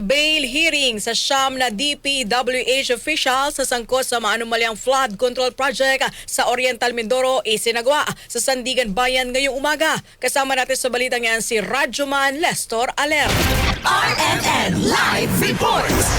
bail hearing sa siyam na DPWH officials sa sangkot sa maanumalyang flood control project sa Oriental Mindoro isinagawa sa Sandigan Bayan ngayong umaga. Kasama natin sa balitang yan si Radyoman Lestor Aler. RNN Live Reports!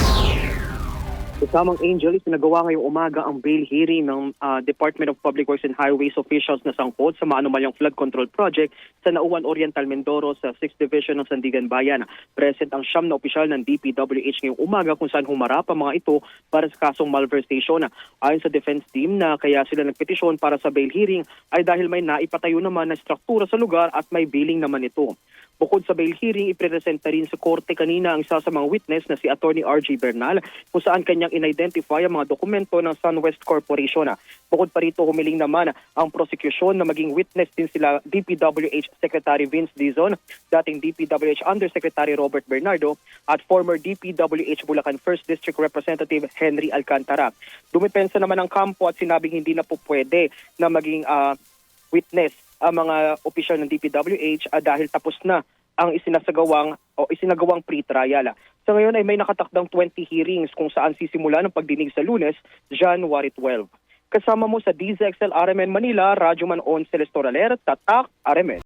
Kasamang Angel, isinagawa ngayong umaga ang bail hearing ng Department of Public Works and Highways officials na sangkot sa maanumalyang flood control project sa Nauan Oriental Mindoro sa 6th Division ng Sandigan Bayan. Present ang siyam na opisyal ng DPWH ngayong umaga kung saan humarap ang mga ito para sa kasong malversation. Ayon sa defense team na kaya sila nagpetisyon para sa bail hearing ay dahil may naipatayo naman na struktura sa lugar at may billing naman ito. Bukod sa bail hearing, ipreresenta rin sa korte kanina ang isa sa mga witness na si Attorney R.J. Bernal kung saan kanyang in-identify ang mga dokumento ng SunWest Corporation. Bukod pa rito, humiling naman ang prosecution na maging witness din sila DPWH Secretary Vince Dizon, dating DPWH Undersecretary Robert Bernardo at former DPWH Bulacan 1st District Representative Henry Alcantara. Dumipensa naman ang kampo at sinabing hindi na po pwede na maging witness ang mga opisyal ng DPWH dahil tapos na ang isinagawang pre-trial. Sa ngayon ay may nakatakdang 20 hearings kung saan sisimula ng pagdinig sa Lunes, January 12. Kasama mo sa DZXL RMN Manila, Radyoman Lestor Aler, Tatak RMN.